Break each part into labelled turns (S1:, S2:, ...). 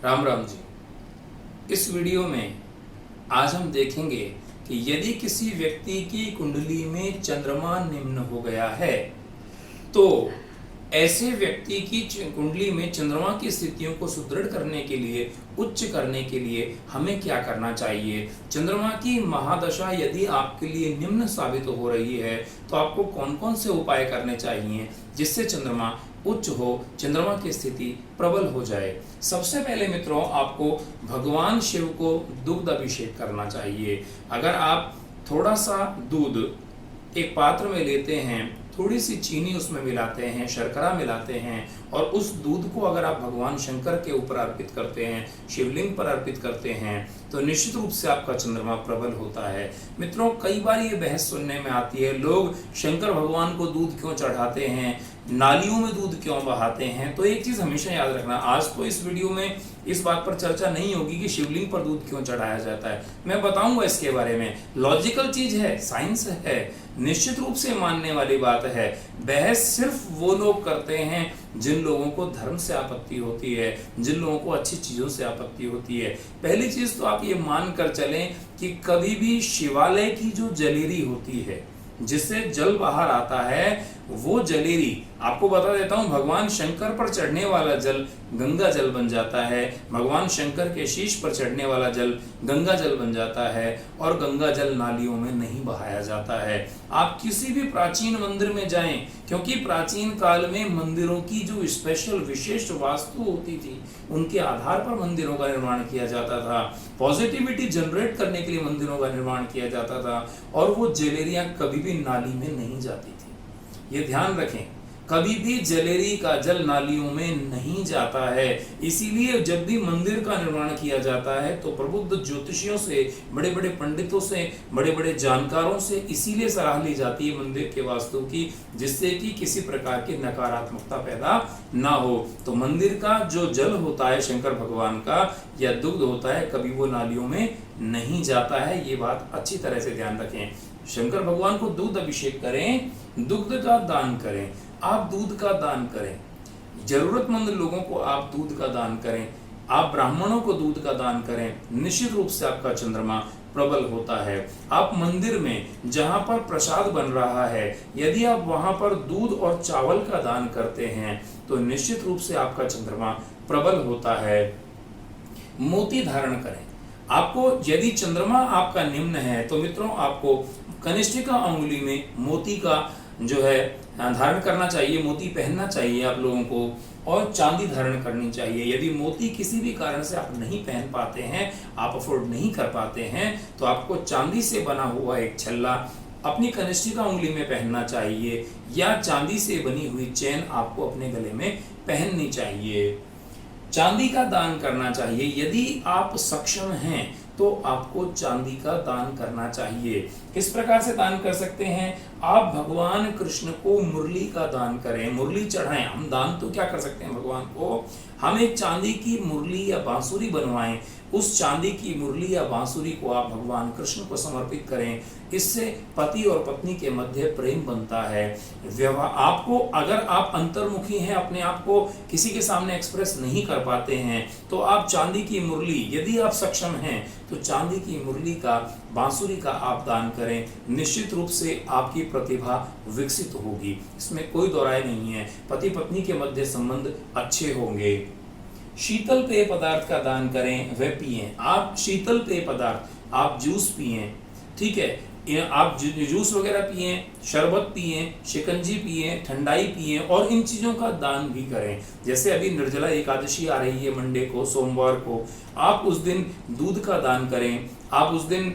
S1: राम राम जी। इस वीडियो में आज हम देखेंगे कि यदि किसी व्यक्ति की कुंडली में चंद्रमा निम्न हो गया है तो ऐसे व्यक्ति की कुंडली में चंद्रमा की स्थितियों को सुदृढ़ करने के लिए, उच्च करने के लिए हमें क्या करना चाहिए। चंद्रमा की महादशा यदि आपके लिए निम्न साबित हो रही है तो आपको कौन कौन से उपाय करने चाहिए जिससे चंद्रमा उच्च हो, चंद्रमा की स्थिति प्रबल हो जाए। सबसे पहले मित्रों, आपको भगवान शिव को दुग्ध अभिषेक करना चाहिए। अगर आप थोड़ा सा दूध एक पात्र में लेते हैं, थोड़ी सी चीनी उसमें मिलाते हैं, शर्करा मिलाते हैं और उस दूध को अगर आप भगवान शंकर के ऊपर अर्पित करते हैं, शिवलिंग पर अर्पित करते हैं, तो निश्चित रूप से आपका चंद्रमा प्रबल होता है। मित्रों, कई बार ये बहस सुनने में आती है, लोग शंकर भगवान को दूध क्यों चढ़ाते हैं, नालियों में दूध क्यों बहाते हैं। तो एक चीज हमेशा याद रखना, आज तो इस वीडियो में इस बात पर चर्चा नहीं होगी कि शिवलिंग पर दूध क्यों चढ़ाया जाता है। मैं बताऊंगा इसके बारे में। लॉजिकल चीज है, साइंस है, निश्चित रूप से मानने वाली बात है। बहस सिर्फ वो लोग करते हैं जिन लोगों को धर्म से आपत्ति होती है, जिन लोगों को अच्छी चीजों से आपत्ति होती है। पहली चीज तो आप ये मान कर चलें कि कभी भी शिवालय की जो जलेरी होती है, जिससे जल बाहर आता है, वो जलेरी, आपको बता देता हूं, भगवान शंकर पर चढ़ने वाला जल गंगा जल बन जाता है, भगवान शंकर के शीश पर चढ़ने वाला जल गंगा जल बन जाता है और गंगा जल नालियों में नहीं बहाया जाता है। आप किसी भी प्राचीन मंदिर में जाएं, क्योंकि प्राचीन काल में मंदिरों की जो स्पेशल विशेष वास्तु होती थी, उनके आधार पर मंदिरों का निर्माण किया जाता था। पॉजिटिविटी जनरेट करने के लिए मंदिरों का निर्माण किया जाता था और वो जलेरियां कभी भी नाली में नहीं जाती थी। ये ध्यान रखें, कभी भी जलेरी का जल नालियों में नहीं जाता है। इसीलिए जब भी मंदिर का निर्माण किया जाता है तो प्रबुद्ध ज्योतिषियों से, बड़े बड़े पंडितों से, बड़े बड़े जानकारों से इसीलिए सलाह ली जाती है मंदिर के वास्तु की, जिससे कि किसी प्रकार की नकारात्मकता पैदा ना हो। तो मंदिर का जो जल होता है शंकर भगवान का या दुग्ध होता है, कभी वो नालियों में नहीं जाता है। ये बात अच्छी तरह से ध्यान रखें। शंकर भगवान को दूध अभिषेक करें, दुग्ध का दान करें, आप दूध का दान करें, जरूरतमंद लोगों को आप दूध का दान करें, आप ब्राह्मणों को दूध का दान करें, निश्चित रूप से आपका चंद्रमा प्रबल होता है। आप मंदिर में जहां पर प्रसाद बन रहा है, यदि आप वहां पर दूध और चावल का दान करते हैं तो निश्चित रूप से आपका चंद्रमा प्रबल होता है। मोती धारण करें। आपको यदि चंद्रमा आपका निम्न है तो मित्रों, आपको कनिष्ठिका अंगुली में मोती का जो है धारण करना चाहिए, मोती पहनना चाहिए आप लोगों को, और चांदी धारण करनी चाहिए। यदि मोती किसी भी कारण से आप नहीं पहन पाते हैं, आप अफोर्ड नहीं कर पाते हैं, तो आपको चांदी से बना हुआ एक छल्ला अपनी कनिष्ठिका उंगली में पहनना चाहिए या चांदी से बनी हुई चेन आपको अपने गले में पहननी चाहिए। चांदी का दान करना चाहिए। यदि आप सक्षम हैं तो आपको चांदी का दान करना चाहिए। किस प्रकार से दान कर सकते हैं? आप भगवान कृष्ण को मुरली का दान करें, मुरली चढ़ाएं। हम दान तो क्या कर सकते हैं भगवान को, हम एक चांदी की मुरली या बांसुरी बनवाएं, उस चांदी की मुरली या बांसुरी को आप भगवान कृष्ण को समर्पित करें। इससे पति और पत्नी के मध्य प्रेम बनता है। व्यवहार आपको, अगर आप अंतर्मुखी हैं, अपने आप को किसी के सामने एक्सप्रेस नहीं कर पाते हैं, तो आप चांदी की मुरली, यदि आप सक्षम हैं तो चांदी की मुरली का, बांसुरी का आप दान करें। निश्चित रूप से आपकी प्रतिभा विकसित होगी, इसमें कोई दो राय नहीं है। पति पत्नी के मध्य संबंध अच्छे होंगे। शीतल पेय पदार्थ का दान करें, वह पिएं। आप शीतल पेय पदार्थ, आप जूस पिएं, ठीक है, आप जूस वगैरह पिएं, शरबत पिएं, शिकंजी पिएं, ठंडाई पिएं और इन चीजों का दान भी करें। जैसे अभी निर्जला एकादशी आ रही है मंडे को, सोमवार को, आप उस दिन दूध का दान करें, आप उस दिन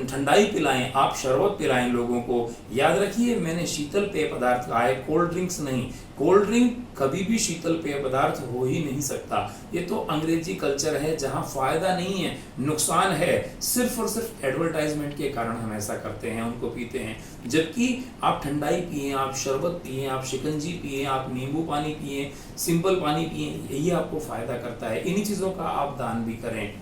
S1: ठंडाई पिलाएं, आप शरबत पिलाएं लोगों को। याद रखिए, मैंने शीतल पेय पदार्थ कहा है, कोल्ड ड्रिंक्स नहीं। कोल्ड ड्रिंक कभी भी शीतल पेय पदार्थ हो ही नहीं सकता। ये तो अंग्रेजी कल्चर है जहां फायदा नहीं है, नुकसान है। सिर्फ और सिर्फ एडवर्टाइजमेंट के कारण हम ऐसा करते हैं, उनको पीते हैं। जबकि आप ठंडाई पिए, आप शरबत पिए, आप शिकंजी पिए, आप नींबू पानी पिए, सिंपल पानी पिए, यही आपको फायदा करता है। इन्हीं चीजों का आप दान भी करें।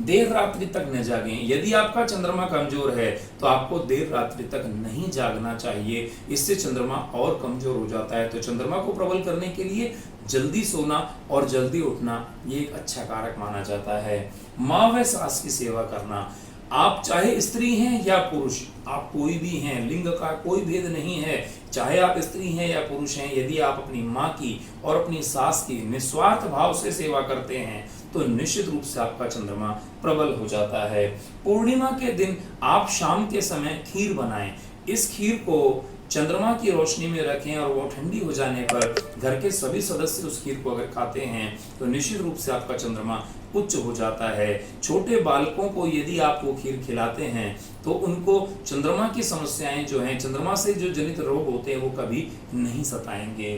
S1: देर रात्रि तक न जागें। यदि आपका चंद्रमा कमजोर है तो आपको देर रात्रि तक नहीं जागना चाहिए, इससे चंद्रमा और कमजोर हो जाता है। तो चंद्रमा को प्रबल करने के लिए जल्दी सोना और जल्दी उठना ये एक अच्छा कारक माना जाता है। माँ व सास की सेवा करना, आप चाहे स्त्री हैं या पुरुष, आप कोई भी हैं, लिंग का कोई भेद नहीं है, चाहे आप स्त्री हैं या पुरुष हैं, यदि आप अपनी माँ की और अपनी सास की निस्वार्थ भाव से सेवा करते हैं तो निश्चित रूप से आपका चंद्रमा प्रबल हो जाता है। पूर्णिमा के दिन आप शाम के समय खीर बनाएं। इस खीर को चंद्रमा की रोशनी में रखें और वो ठंडी हो जाने पर घर के सभी सदस्य उस खीर को अगर खाते हैं तो निश्चित रूप से आपका चंद्रमा उच्च हो जाता है। छोटे बालकों को यदि आप वो खीर खिलाते हैं तो उनको चंद्रमा की समस्याएं जो हैं, चंद्रमा से जो जनित रोग होते हैं वो कभी नहीं सताएंगे।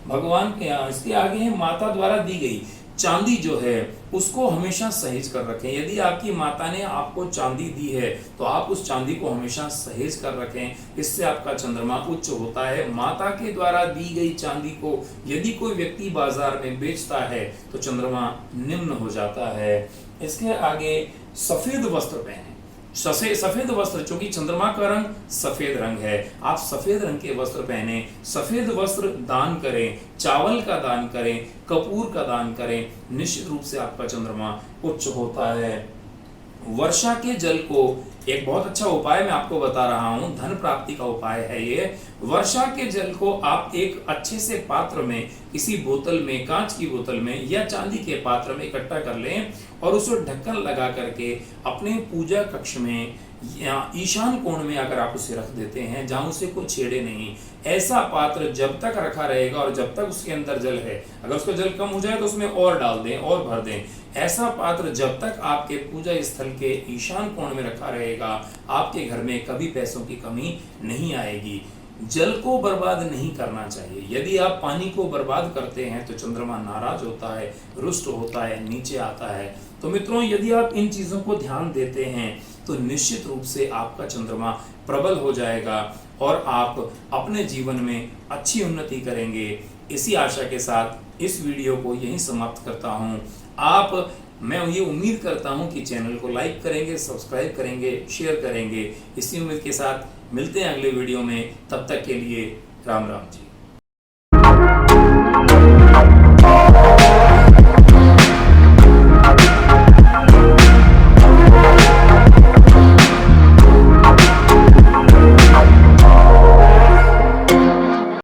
S1: भगवान के इसके आगे है माता द्वारा दी गई चांदी जो है उसको हमेशा सहेज कर रखें। यदि आपकी माता ने आपको चांदी दी है तो आप उस चांदी को हमेशा सहेज कर रखें, इससे आपका चंद्रमा उच्च होता है। माता के द्वारा दी गई चांदी को यदि कोई व्यक्ति बाजार में बेचता है तो चंद्रमा निम्न हो जाता है। इसके आगे सफेद वस्त्र पहने। सफेद वस्त्र, चूंकि चंद्रमा का रंग सफेद रंग है, आप सफेद रंग के वस्त्र पहने। सफेद वस्त्र दान करें, चावल का दान करें, कपूर का दान करें, निश्चित रूप से आपका चंद्रमा उच्च होता है। वर्षा के जल को, एक बहुत अच्छा उपाय मैं आपको बता रहा हूं, धन प्राप्ति का उपाय है ये। वर्षा के जल को आप एक अच्छे से पात्र में, किसी बोतल में, कांच की बोतल में या चांदी के पात्र में इकट्ठा कर लें और उसे ढक्कन लगा करके अपने पूजा कक्ष में या ईशान कोण में अगर आप उसे रख देते हैं जहां उसे कोई छेड़े नहीं। ऐसा पात्र जब तक रखा रहेगा और जब तक उसके अंदर जल है, अगर उसका जल कम हो जाए तो उसमें और डाल दें और भर दें। ऐसा पात्र जब तक आपके पूजा स्थल के ईशान कोण में रखा रहेगा, आपके घर में कभी पैसों की कमी नहीं आएगी। जल को बर्बाद नहीं करना चाहिए। यदि आप पानी को बर्बाद करते हैं तो चंद्रमा नाराज होता है, रुष्ट होता है, नीचे आता है। तो मित्रों, यदि आप इन चीजों को ध्यान देते हैं तो निश्चित रूप से आपका चंद्रमा प्रबल हो जाएगा और आप अपने जीवन में अच्छी उन्नति करेंगे। इसी आशा के साथ इस वीडियो को यहीं समाप्त करता हूं। मैं ये उम्मीद करता हूं कि चैनल को लाइक करेंगे, सब्सक्राइब करेंगे, शेयर करेंगे। इसी उम्मीद के साथ मिलते हैं अगले वीडियो में। तब तक के लिए राम राम जी।